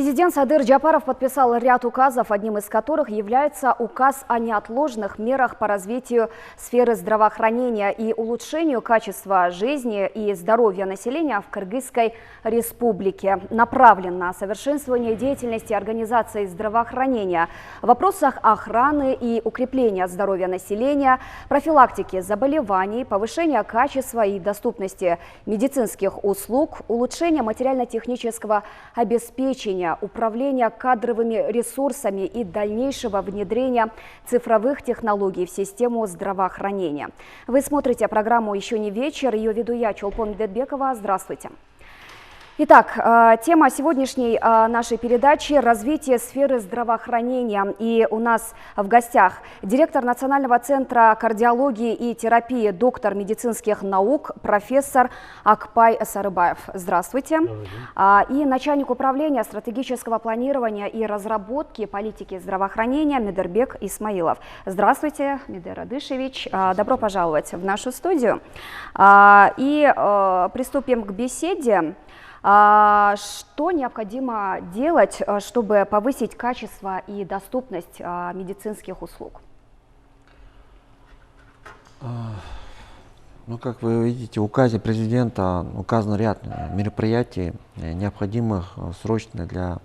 Президент Садыр Джапаров подписал ряд указов, одним из которых является указ о неотложных мерах по развитию сферы здравоохранения и улучшению качества жизни и здоровья населения в Кыргызской республике. Направлен на совершенствование деятельности организаций здравоохранения в вопросах охраны и укрепления здоровья населения, профилактики заболеваний, повышения качества и доступности медицинских услуг, улучшения материально-технического обеспечения, управления кадровыми ресурсами и дальнейшего внедрения цифровых технологий в систему здравоохранения. Вы смотрите программу «Еще не вечер». Ее веду я, Чолпон Медетбекова. Здравствуйте. Итак, тема сегодняшней нашей передачи – развитие сферы здравоохранения. И у нас в гостях директор Национального центра кардиологии и терапии, доктор медицинских наук, профессор Акпай Сарыбаев. Здравствуйте. И начальник управления стратегического планирования и разработки политики здравоохранения Медербек Исмаилов. Здравствуйте, Медер Адышевич. Добро пожаловать в нашу студию. И приступим к беседе. Что необходимо делать, чтобы повысить качество и доступность медицинских услуг? Ну, как вы видите, в указе президента указан ряд мероприятий, необходимых срочно для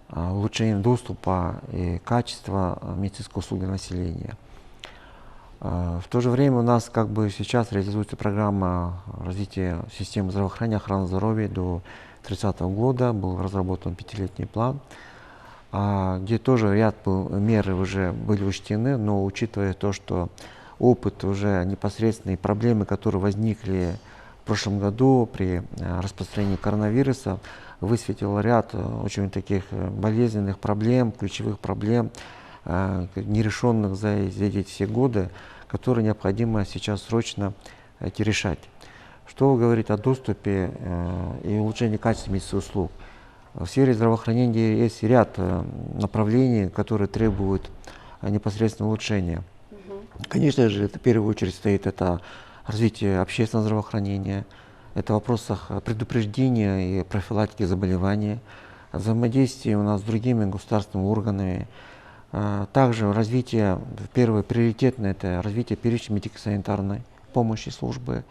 улучшения доступа и качества медицинских услуг для населения. В то же время у нас сейчас реализуется программа развития системы здравоохранения, охраны здоровья до 2030 года. Был разработан 5-летний план, где тоже ряд мер уже были учтены, но учитывая то, что опыт уже непосредственные проблемы, которые возникли в прошлом году при распространении коронавируса, высветил ряд очень таких болезненных проблем, ключевых проблем, нерешенных за эти все годы, которые необходимо сейчас срочно решать. Что говорит о доступе и улучшении качества медицинских услуг? В сфере здравоохранения есть ряд направлений, которые требуют непосредственного улучшения. Конечно же, это в первую очередь стоит это развитие общественного здравоохранения, это в вопросах предупреждения и профилактики заболеваний, взаимодействие у нас с другими государственными органами. Также развитие, первое приоритетное, это развитие первичной медико-санитарной помощи службы,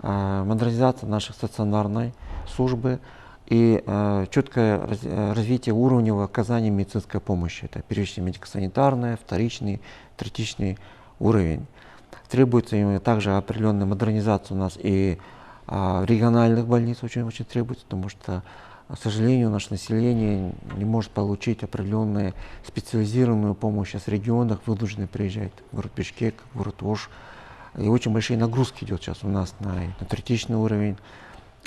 модернизация нашей стационарной службы и четкое развитие уровня оказания медицинской помощи. Это первичная медико-санитарная, вторичный, третичный уровень. Требуется также определенная модернизация у нас и региональных больниц очень требуется, потому что, к сожалению, наше население не может получить определенную специализированную помощь, а с регионов вынуждены приезжать в город Бишкек, в город Ош. И очень большие нагрузки идет сейчас у нас на третичный уровень.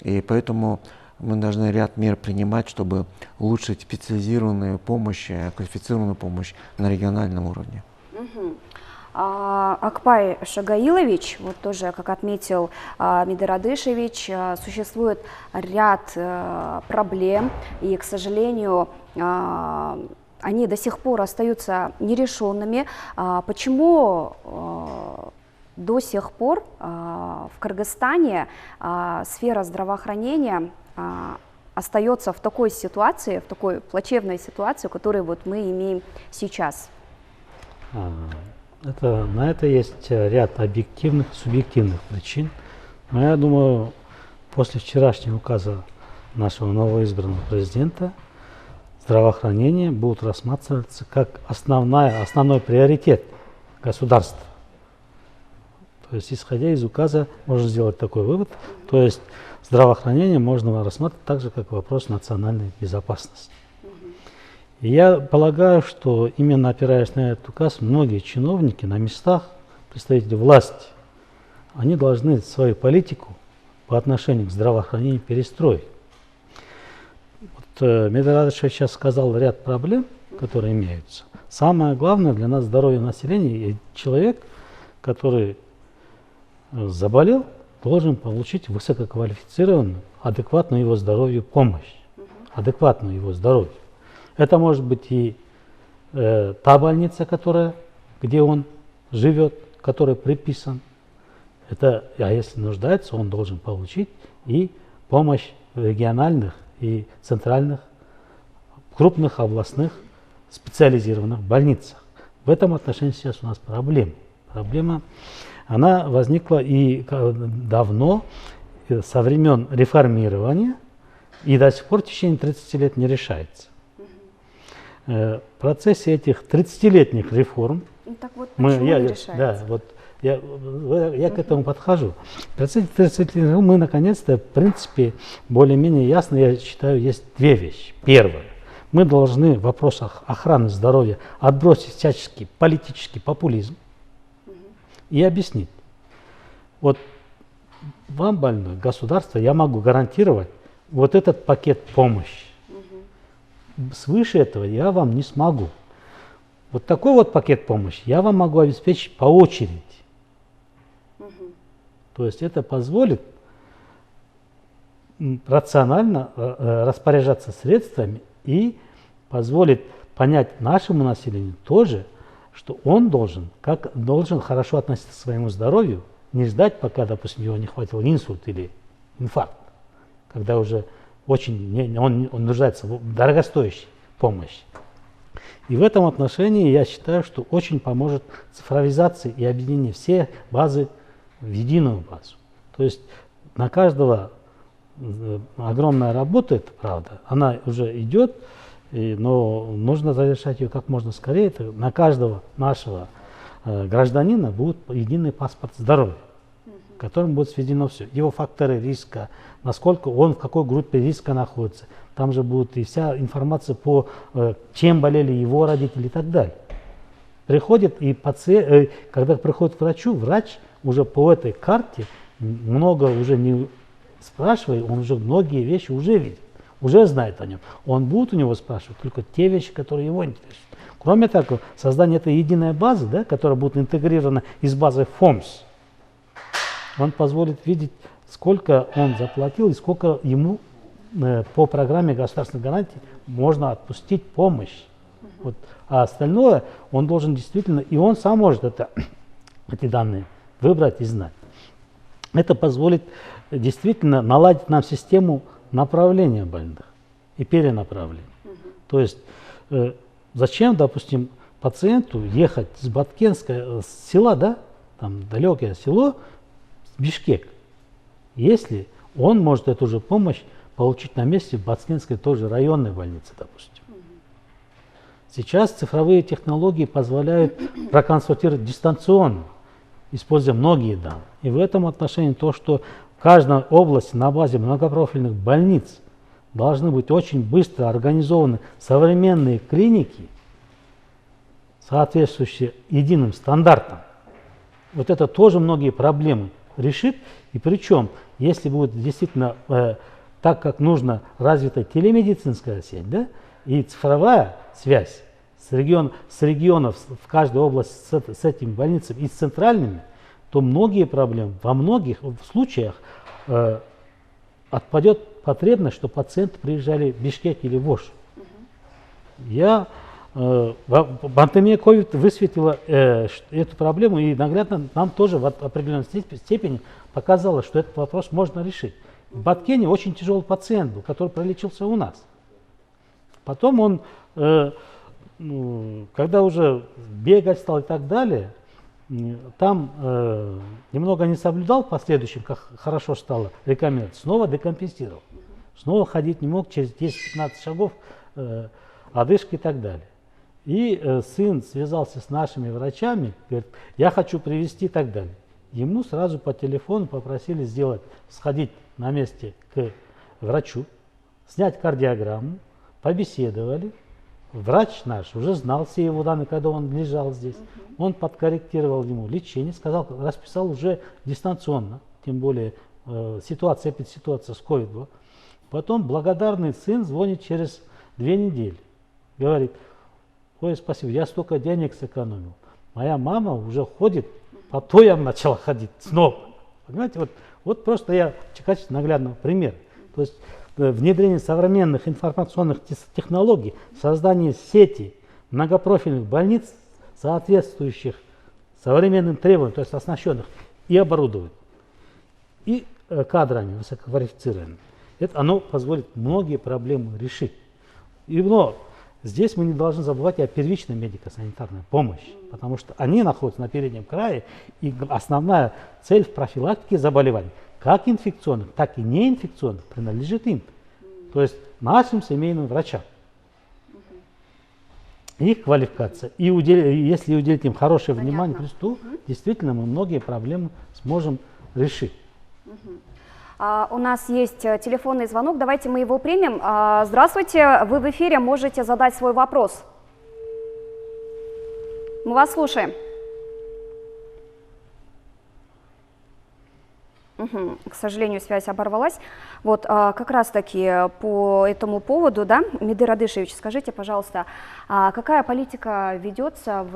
И поэтому мы должны ряд мер принимать, чтобы улучшить специализированную помощь, квалифицированную помощь на региональном уровне. Акпай Шагаилович, вот тоже, как отметил Медер Адышевич, существует ряд проблем, и, к сожалению, они до сих пор остаются нерешенными. Почему до сих пор в Кыргызстане сфера здравоохранения остается в такой ситуации, в такой плачевной ситуации, которую вот мы имеем сейчас? На это есть ряд объективных и субъективных причин. Но я думаю, после вчерашнего указа нашего новоизбранного президента здравоохранение будет рассматриваться как основной приоритет государства. То есть, исходя из указа, можно сделать такой вывод. То есть, здравоохранение можно рассматривать так же, как вопрос национальной безопасности. И я полагаю, что именно опираясь на этот указ, многие чиновники на местах, представители власти, они должны свою политику по отношению к здравоохранению перестроить. Вот Медер Адышевич сейчас сказал ряд проблем, которые имеются. Самое главное для нас здоровье населения, и человек, который заболел, должен получить высококвалифицированную, адекватную его здоровью помощь, адекватную его здоровью. Это может быть и та больница, где он живет, которой приписан. А если нуждается, он должен получить и помощь в региональных и центральных крупных областных специализированных больницах. В этом отношении сейчас у нас проблема. Проблема, она возникла и давно, со времен реформирования, и до сих пор в течение 30 лет не решается. В процессе этих 30-летних реформ Так вот, почему не решается? Да, вот я к этому подхожу. В процессе 30 лет мы наконец-то, в принципе, более-менее ясно, я считаю, есть две вещи. Первое. Мы должны в вопросах охраны здоровья отбросить всяческий политический популизм и объяснить. Вот вам, больной, государство, я могу гарантировать вот этот пакет помощи. Свыше этого я вам не смогу. Вот такой вот пакет помощи я вам могу обеспечить по очереди. То есть это позволит рационально распоряжаться средствами и позволит понять нашему населению тоже, что он должен хорошо относиться к своему здоровью, не ждать, пока, допустим, его не хватил инсульт или инфаркт, когда уже он нуждается в дорогостоящей помощи. И в этом отношении я считаю, что очень поможет цифровизация и объединение всех базы в единую базу. То есть на каждого огромная работа, это правда, она уже идет, но нужно завершать ее как можно скорее. Это на каждого нашего гражданина будет единый паспорт здоровья, в котором будет сведено все. Его факторы риска, насколько он в какой группе риска находится. Там же будет и вся информация по чем болели его родители и так далее. Приходит и пациент, когда приходит к врачу, врач уже по этой карте много уже не спрашивает, он уже многие вещи уже видит, уже знает о нем. Он будет у него спрашивать только те вещи, которые его интересуют. Кроме того, создание этой единой базы, да, которая будет интегрирована из базы ФОМС, он позволит видеть, сколько он заплатил и сколько ему по программе государственной гарантии можно отпустить помощь. Вот. А остальное он должен действительно, и он сам может эти данные выбрать и знать. Это позволит действительно наладить нам систему направления больных и перенаправления. То есть зачем, допустим, пациенту ехать с Баткенска, с села, да, там далекое село, в Бишкек, если он может эту же помощь получить на месте в Баткенской тоже районной больнице, допустим. Сейчас цифровые технологии позволяют проконсультировать дистанционно, используя многие данные. И в этом отношении то, что в каждой области на базе многопрофильных больниц должны быть очень быстро организованы современные клиники, соответствующие единым стандартам. Вот это тоже многие проблемы решит. И причем, если будет действительно так, как нужно, развита телемедицинская сеть, да, и цифровая связь с регионов в каждой области с этими больницами и с центральными, то многие проблемы, во многих случаях отпадет потребность, что пациенты приезжали в Бишкек или в Ош. Пандемия COVID высветила эту проблему и наглядно нам тоже в определенной степени показала, что этот вопрос можно решить. В Баткене очень тяжелый пациент был, который пролечился у нас. Потом он, когда уже бегать стал и так далее, там немного не соблюдал в последующем, как хорошо стало рекомендовать, снова декомпенсировал. Снова ходить не мог, через 10-15 шагов одышки и так далее. И сын связался с нашими врачами, говорит, я хочу привезти и так далее. Ему сразу по телефону попросили сходить на месте к врачу, снять кардиограмму, побеседовали. Врач наш уже знал все его данные, когда он лежал здесь. Он подкорректировал ему лечение, расписал уже дистанционно, тем более эпидситуация с COVID-2. Потом благодарный сын звонит через 2 недели. Говорит, ой, спасибо, я столько денег сэкономил. Моя мама уже ходит, потом я начала ходить снова. Понимаете, вот просто я в качестве наглядного примера. То есть внедрение современных информационных технологий, создание сети многопрофильных больниц, соответствующих современным требованиям, то есть оснащенных и оборудованием, и кадрами высококвалифицированными. Оно позволит многие проблемы решить. Но здесь мы не должны забывать и о первичной медико-санитарной помощи, потому что они находятся на переднем крае, и основная цель в профилактике заболеваний, как инфекционных, так и неинфекционных, принадлежит им. То есть нашим семейным врачам. Их квалификация. И если уделить им хорошее внимание, то действительно мы многие проблемы сможем решить. У нас есть телефонный звонок, давайте мы его примем. Здравствуйте, вы в эфире, можете задать свой вопрос. Мы вас слушаем. К сожалению, связь оборвалась. Вот как раз-таки по этому поводу, да, Медир Адышевич, скажите, пожалуйста, какая политика ведется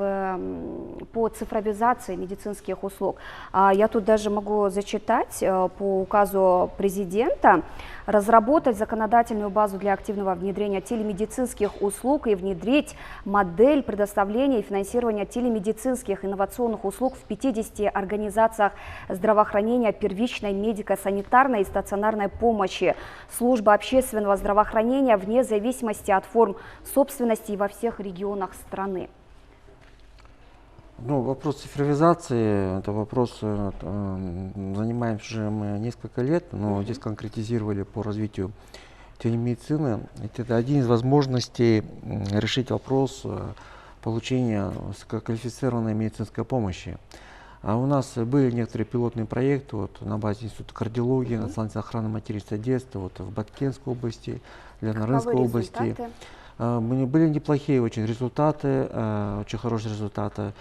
по цифровизации медицинских услуг? Я тут даже могу зачитать по указу президента: разработать законодательную базу для активного внедрения телемедицинских услуг и внедрить модель предоставления и финансирования телемедицинских инновационных услуг в 50 организациях здравоохранения, первичной медико-санитарной и стационарной помощи, службы общественного здравоохранения вне зависимости от форм собственности и во всех регионах страны. Ну, вопрос цифровизации, это вопрос, занимаемся уже мы несколько лет, но здесь конкретизировали по развитию телемедицины. Это один из возможностей решить вопрос получения высококвалифицированной медицинской помощи. А у нас были некоторые пилотные проекты вот, на базе Института кардиологии, Национальной охраны материнства и детства, вот, в Баткенской области, Ленорынской области. Были неплохие очень результаты, очень хорошие результаты.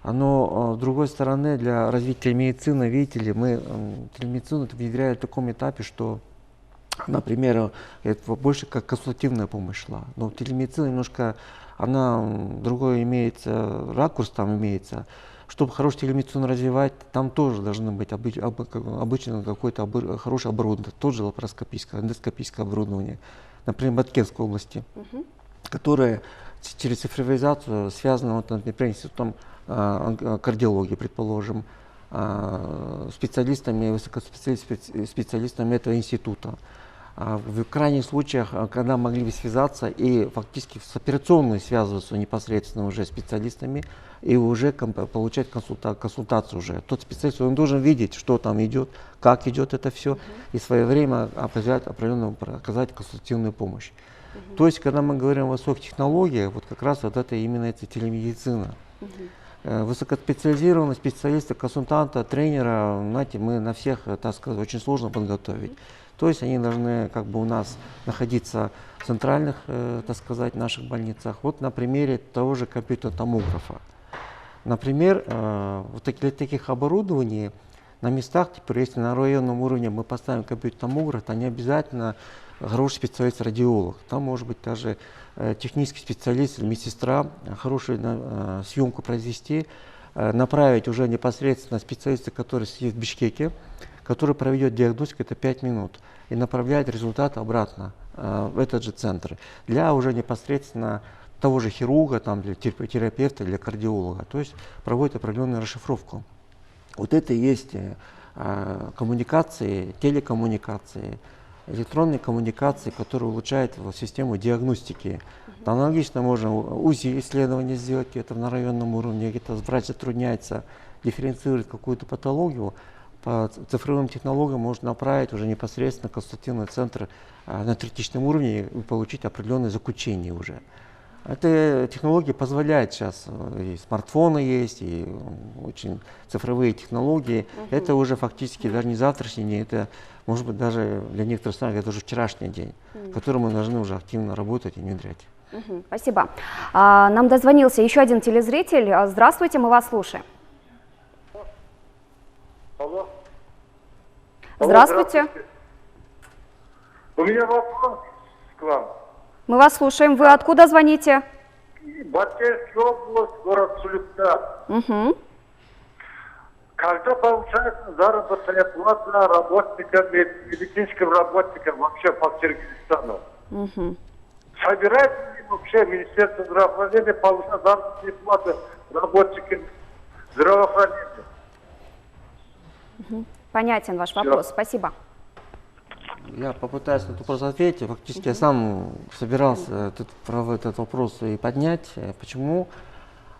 Но, с другой стороны, для развития медицины, видите ли, мы телемедицину внедряли в таком этапе, что, например, это больше как консультативная помощь шла. Но телемедицина немножко, она другой имеется, ракурс там имеется. Чтобы хорошую телемедицину развивать, там тоже должно быть обычно какое-то хорошее оборудование, тоже лапароскопическое, эндоскопическое оборудование, например, в Баткенской области, которое через цифровизацию связано, вот, например, институтом кардиологии, предположим, специалистами, специалистами этого института. В крайних случаях, когда могли бы связаться и фактически с операционной связываться непосредственно уже специалистами и уже получать консультацию уже. Тот специалист, он должен видеть, что там идет, как идет это все, и своевременно оказать консультативную помощь. То есть, когда мы говорим о высоких технологиях, вот как раз вот это именно эта телемедицина. Высокоспециализированные специалисты, консультанта, тренера, знаете, мы на всех, так сказать, очень сложно подготовить. То есть они должны как бы у нас находиться в центральных, так сказать, наших больницах. Вот на примере того же компьютерного томографа. Например, вот для таких оборудований на местах, теперь, если на районном уровне мы поставим компьютерный томограф, то не обязательно хороший специалист-радиолог. Там может быть даже технический специалист, медсестра, хорошую съемку произвести, направить уже непосредственно специалиста, который сидит в Бишкеке, который проведет диагностику, это 5 минут, и направляет результат обратно в этот же центр для уже непосредственно того же хирурга, там, для терапевта, для кардиолога. То есть проводит определенную расшифровку. Вот это и есть коммуникации, телекоммуникации, электронные коммуникации, которые улучшают систему диагностики. Аналогично можно УЗИ исследования сделать, это на районном уровне, где-то врач затрудняется дифференцировать какую-то патологию. По цифровым технологиям можно направить уже непосредственно консультативный центр на третичном уровне и получить определенные заключения уже. Эта технология позволяет сейчас, и смартфоны есть, и очень цифровые технологии. Это уже фактически даже не завтрашний день, это может быть даже для некоторых стран это уже вчерашний день, в котором мы должны уже активно работать и внедрять. Спасибо. Нам дозвонился еще один телезритель. Здравствуйте, мы вас слушаем. Алло. Здравствуйте. У меня вопрос к вам. Мы вас слушаем. Вы откуда звоните? Баткенская область, город Сулюкта. Когда получается заработная плата работникам, медицинским работникам вообще по Киргизстану? Собирается ли вообще Министерство здравоохранения получать заработные платы работникам здравоохранения? Понятен ваш вопрос. Спасибо. Я попытаюсь на этот вопрос ответить. Фактически я сам собирался этот вопрос и поднять. Почему?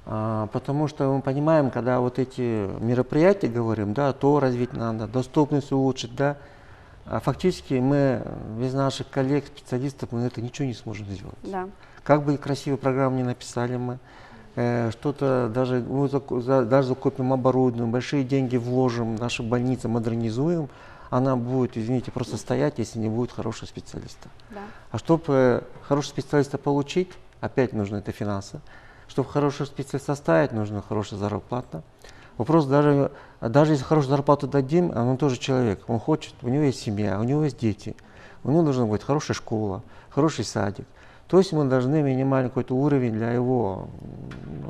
Потому что мы понимаем, когда вот эти мероприятия говорим, да, то развить надо, доступность улучшить, да, фактически мы без наших коллег, специалистов, мы это ничего не сможем сделать. Да. Как бы красивую программу не написали мы, что-то даже, даже закупим оборудование, большие деньги вложим, наши больницы модернизуем, она будет, извините, просто стоять, если не будет хорошего специалиста. Да. А чтобы хорошего специалиста получить, опять нужны это финансы. Чтобы хорошего специалиста ставить, нужна хорошая зарплата. Вопрос, даже если хорошую зарплату дадим, он тоже человек, он хочет, у него есть семья, у него есть дети, у него должна быть хорошая школа, хороший садик. То есть мы должны минимальный какой-то уровень для его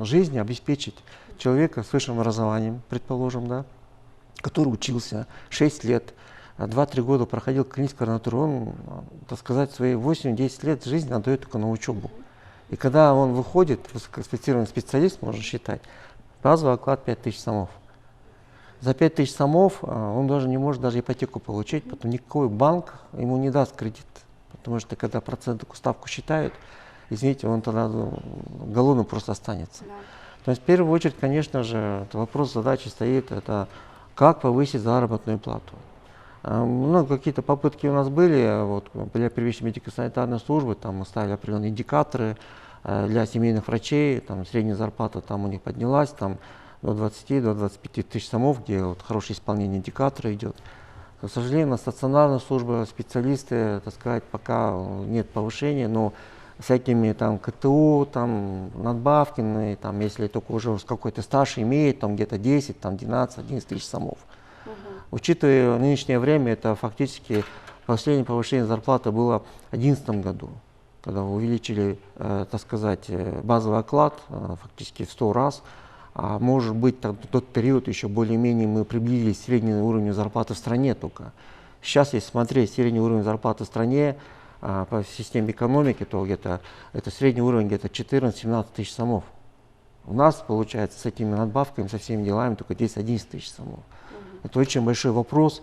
жизни обеспечить человека с высшим образованием, предположим, да, который учился 6 лет, 2-3 года проходил клиническую ординатуру, он, так сказать, свои 8-10 лет жизни отдает только на учебу. И когда он выходит, высококвалифицированный специалист, можно считать, базовый оклад 5000 сомов. За 5000 сомов он даже не может даже ипотеку получить, потому никакой банк ему не даст кредит. Потому что когда процентную ставку считают, извините, он тогда голодным просто останется. Да. То есть в первую очередь, конечно же, вопрос задачи стоит, это как повысить заработную плату. Ну, какие-то попытки у нас были, вот, для первичной медико-санитарной службы, там мы ставили определенные индикаторы для семейных врачей, там средняя зарплата там у них поднялась там, до 20-25 тысяч сомов, где вот, хорошее исполнение индикатора идет. К сожалению, на стационарной службе специалисты, так сказать, пока нет повышения, но всякими там КТУ, там надбавки, там, если только уже какой-то стаж имеет, там где-то 10, там 12-11 тысяч сомов. Учитывая нынешнее время, это фактически последнее повышение зарплаты было в 2011 году, когда увеличили, так сказать, базовый оклад фактически в 100 раз. А может быть, в тот период еще более-менее мы приблизились к среднему уровню зарплаты в стране только. Сейчас, если смотреть средний уровень зарплаты в стране по системе экономики, то где-то это средний уровень где-то 14-17 тысяч сомов. У нас, получается, с этими надбавками, со всеми делами только 10-11 тысяч сомов. Это очень большой вопрос.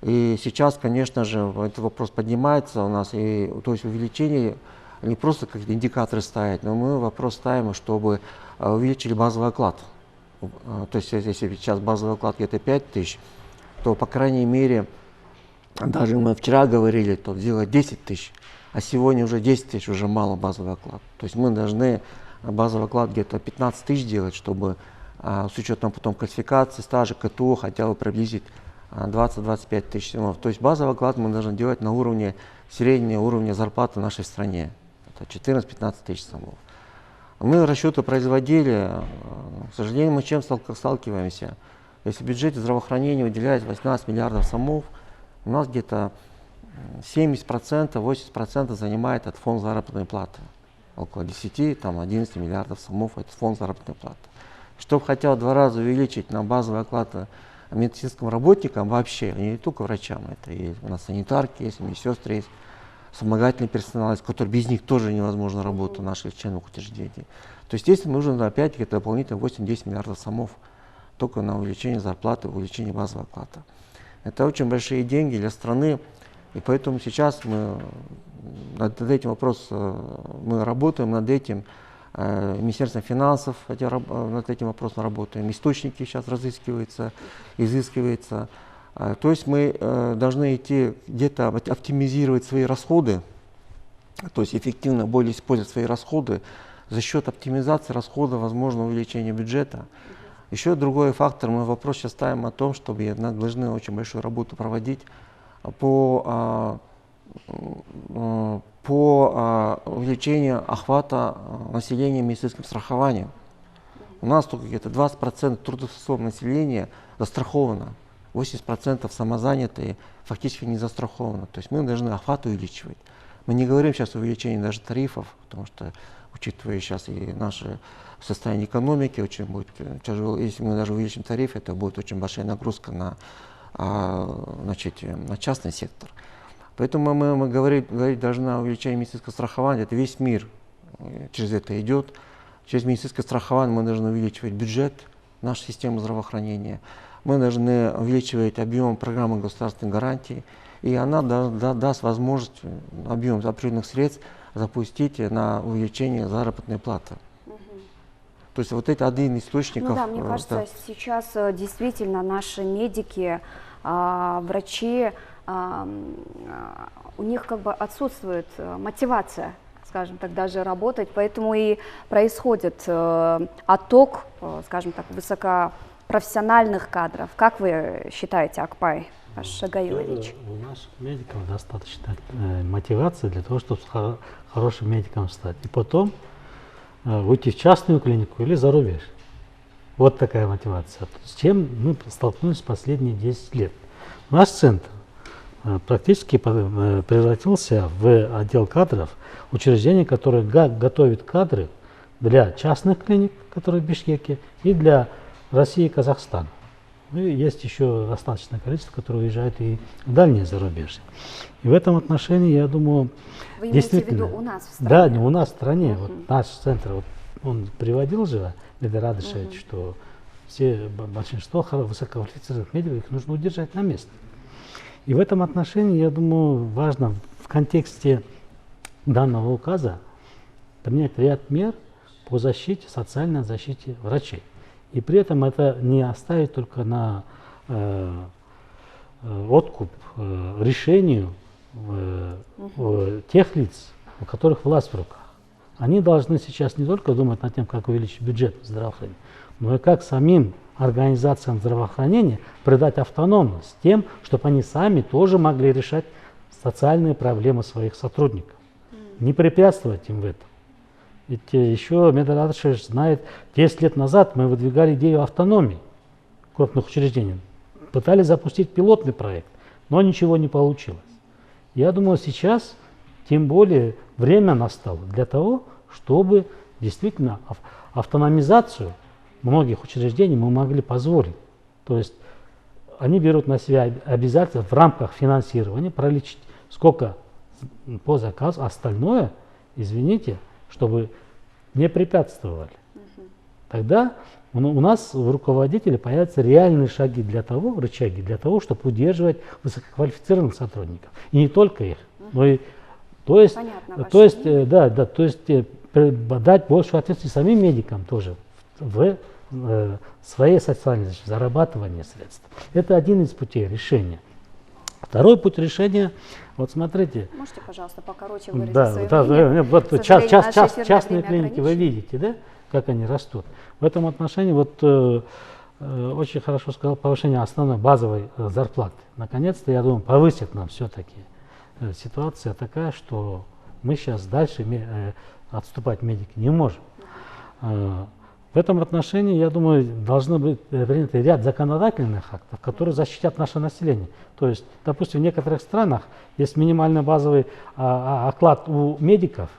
И сейчас, конечно же, этот вопрос поднимается у нас. И, то есть увеличение, не просто какие-то индикаторы ставить, но мы вопрос ставим, чтобы увеличили базовый оклад. То есть если сейчас базовый оклад где-то 5 тысяч, то, по крайней мере, даже мы вчера говорили, то сделать 10 тысяч, а сегодня уже 10 тысяч, уже мало базовый оклад. То есть мы должны базовый оклад где-то 15 тысяч делать, чтобы с учетом потом квалификации, стажа, КТО хотя бы приблизить 20-25 тысяч сомов. То есть базовый оклад мы должны делать на уровне среднего уровня зарплаты в нашей стране. Это 14-15 тысяч сомов. Мы расчеты производили, к сожалению, мы с чем сталкиваемся. Если в бюджете здравоохранения выделяется 18 миллиардов сомов, у нас где-то 70-80% занимает этот фонд заработной платы. Около 10-11 миллиардов сомов это фонд заработной платы. Чтобы хотя бы в 2 раза увеличить на базовый оклад медицинским работникам вообще, не только врачам, это и у нас санитарки есть, медсестры есть, вспомогательный персонал есть, который без них тоже невозможно работа наших лечебных учреждений. То есть здесь нужно опять где-то дополнительно 8-10 миллиардов сомов только на увеличение зарплаты, увеличение базового оклада. Это очень большие деньги для страны, и поэтому сейчас мы над этим вопросом мы работаем, над этим. Министерство финансов над этим вопросом работаем, источники сейчас разыскиваются, изыскиваются. То есть мы должны идти где-то оптимизировать свои расходы, то есть эффективно более использовать свои расходы. За счет оптимизации расходов возможно увеличение бюджета. Еще другой фактор, мы вопрос сейчас ставим о том, чтобы мы должны очень большую работу проводить по увеличению охвата населения медицинским страхованием. У нас только где-то 20% трудоспособного населения застраховано, 80% самозанятые фактически не застраховано. То есть мы должны охват увеличивать. Мы не говорим сейчас о увеличении даже тарифов, потому что, учитывая сейчас и наше состояние экономики, очень будет тяжело. Если мы даже увеличим тарифы, это будет очень большая нагрузка на частный сектор. Поэтому мы говорить должны о увеличении медицинского страхования. Это весь мир через это идет. Через медицинское страхование мы должны увеличивать бюджет нашей системы здравоохранения. Мы должны увеличивать объем программы государственной гарантии. и она даст возможность объем определенных средств запустить на увеличение заработной платы. То есть вот это один из источников. Ну да, мне кажется, сейчас действительно наши медики, врачи, у них как бы отсутствует мотивация, скажем так, даже работать, поэтому и происходит отток, скажем так, высокопрофессиональных кадров. Как вы считаете, Акпай Шагаилович? У наших медиков достаточно мотивации для того, чтобы хорошим медиком стать. И потом уйти в частную клинику или за рубеж. Вот такая мотивация. С чем мы столкнулись последние 10 лет. Наш центр практически превратился в отдел кадров, учреждение, которое готовит кадры для частных клиник, которые в Бишкеке, и для России и Казахстана. И есть еще достаточное количество, которые уезжают и в дальние зарубежья. И в этом отношении, я думаю, вы имеете действительно, в виду у нас в стране? Да, у нас в стране. Вот наш центр, вот, он приводил же, Лидия Радышевич, что большинство высококвалифицированных медиков их нужно удержать на месте. И в этом отношении, я думаю, важно в контексте данного указа принять ряд мер по защите, социальной защите врачей. И при этом это не оставить только на откуп решению тех лиц, у которых власть в руках. Они должны сейчас не только думать над тем, как увеличить бюджет здравоохранения, но и как самим организациям здравоохранения придать автономность тем, чтобы они сами тоже могли решать социальные проблемы своих сотрудников. Не препятствовать им в этом. Ведь еще Медар Радышевич знает, 10 лет назад мы выдвигали идею автономии крупных учреждений. Пытались запустить пилотный проект, но ничего не получилось. Я думаю, сейчас тем более время настало для того, чтобы действительно автономизацию многих учреждений мы могли позволить. То есть они берут на себя обязательства в рамках финансирования пролечить сколько по заказу, остальное, извините, чтобы не препятствовали. Тогда у нас в руководителе появятся реальные шаги для того, рычаги для того, чтобы удерживать высококвалифицированных сотрудников. И не только их, но и то есть дать большую ответственность самим медикам тоже в своей социальной защите, зарабатывание средств. Это один из путей решения. Второй путь решения, вот смотрите. Можете, пожалуйста, покороче выразить свое мнение? Вот частные клиники, вы видите, да, как они растут. В этом отношении вот очень хорошо сказал повышение основной базовой зарплаты. Наконец-то, я думаю, повысит нам все-таки. Ситуация такая, что мы сейчас дальше отступать медики не можем. В этом отношении, я думаю, должны быть приняты ряд законодательных актов, которые защитят наше население. То есть, допустим, в некоторых странах есть минимальный базовый оклад у медиков,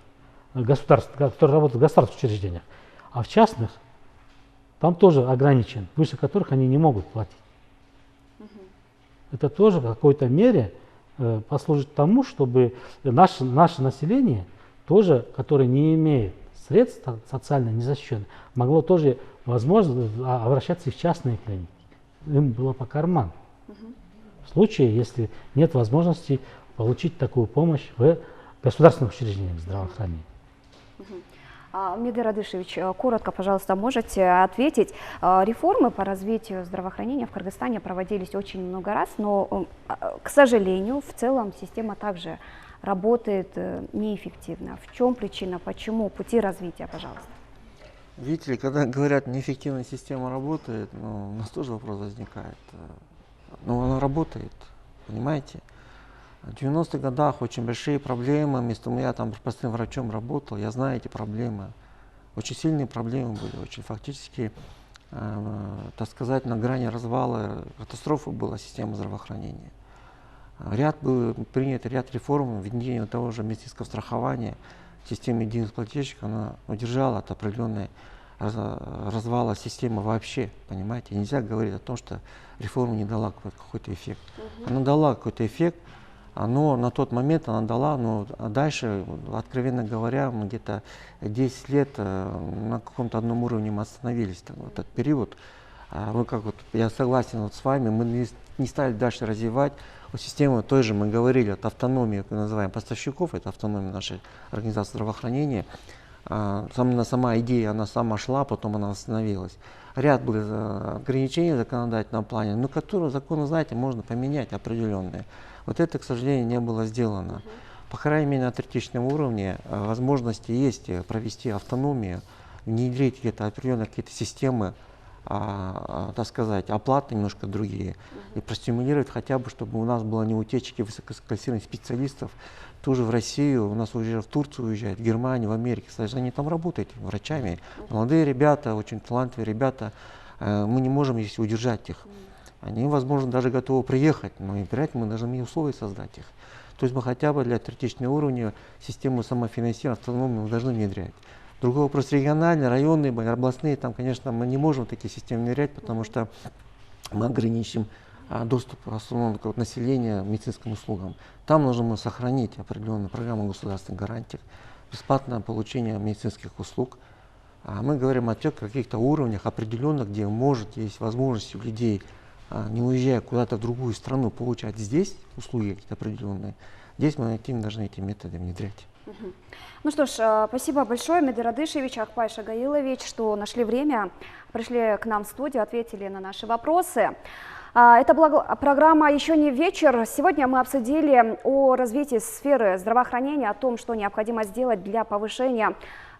которые работают в государственных учреждениях, а в частных там тоже ограничен, выше которых они не могут платить. Это тоже в какой-то мере послужит тому, чтобы наше население, тоже, которое не имеет средств социально незащищенных, могло тоже, возможно, обращаться и в частные клиники. Им было по карману. В случае, если нет возможности получить такую помощь в государственных учреждениях здравоохранения. Медар Радышевич, коротко, пожалуйста, можете ответить. Реформы по развитию здравоохранения в Кыргызстане проводились очень много раз, но, к сожалению, в целом система также работает неэффективно. В чем причина, почему, пути развития, пожалуйста? Видите ли, когда говорят, неэффективная система работает, у нас тоже вопрос возникает. Но она работает, понимаете? В 90-х годах очень большие проблемы, вместо того, я там простым врачом работал, я знаю эти проблемы. Очень сильные проблемы были, очень фактически, так сказать, на грани развала, катастрофы была система здравоохранения. Был принят ряд реформ, введение того же медицинского страхования, система единых плательщиков, она удержала от определенной развала системы вообще, понимаете. Нельзя говорить о том, что реформа не дала какой-то эффект. Она дала какой-то эффект, но на тот момент она дала, но дальше, откровенно говоря, мы где-то 10 лет на каком-то одном уровне мы остановились. Этот период Мы как вот, я согласен вот с вами, мы не стали дальше развивать вот систему той же, мы говорили, от автономии, как мы называем, поставщиков, это автономия нашей организации здравоохранения. Сама идея, она сама шла, потом она остановилась. Ряд было ограничений в законодательном плане, но которые законы, знаете, можно поменять определенные. Вот это, к сожалению, не было сделано. По крайней мере, на третичном уровне возможности есть провести автономию, внедрить где-то определенные какие-то системы, так сказать, оплаты немножко другие, и простимулировать хотя бы, чтобы у нас было не утечки высококвалифицированных специалистов, тоже в Россию, у нас уже в Турцию уезжают, в Германию, в Америке, кстати, они там работают врачами, молодые ребята, очень талантливые ребята, мы не можем здесь удержать их. Они, возможно, даже готовы приехать, но и мы должны условия создать их. То есть мы хотя бы для третичного уровня систему самофинансирования, автономию мы должны внедрять. Другой вопрос, региональные, районные, областные, там, конечно, мы не можем такие системы внедрять, потому что мы ограничим доступ основного населения к медицинским услугам. Там нужно сохранить определенную программу государственных гарантий, бесплатное получение медицинских услуг. Мы говорим о тех каких-то уровнях определенных, где может есть возможность у людей, не уезжая куда-то в другую страну, получать здесь услуги какие-то определенные. Здесь мы должны эти методы внедрять. Ну что ж, спасибо большое, Медир Радышевич, Акпай Шагаилович, что нашли время, пришли к нам в студию, ответили на наши вопросы. Это была программа «Еще не вечер». Сегодня мы обсудили о развитии сферы здравоохранения, о том, что необходимо сделать для повышения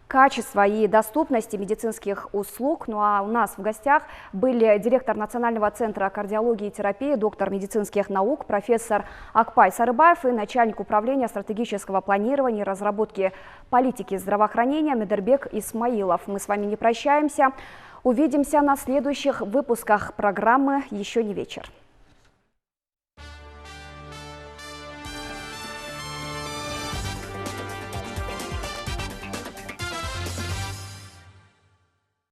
качества и доступности медицинских услуг. Ну а у нас в гостях были директор Национального центра кардиологии и терапии, доктор медицинских наук, профессор Акпай Сарыбаев и начальник управления стратегического планирования и разработки политики здравоохранения Медербек Исмаилов. Мы с вами не прощаемся. Увидимся на следующих выпусках программы «Еще не вечер».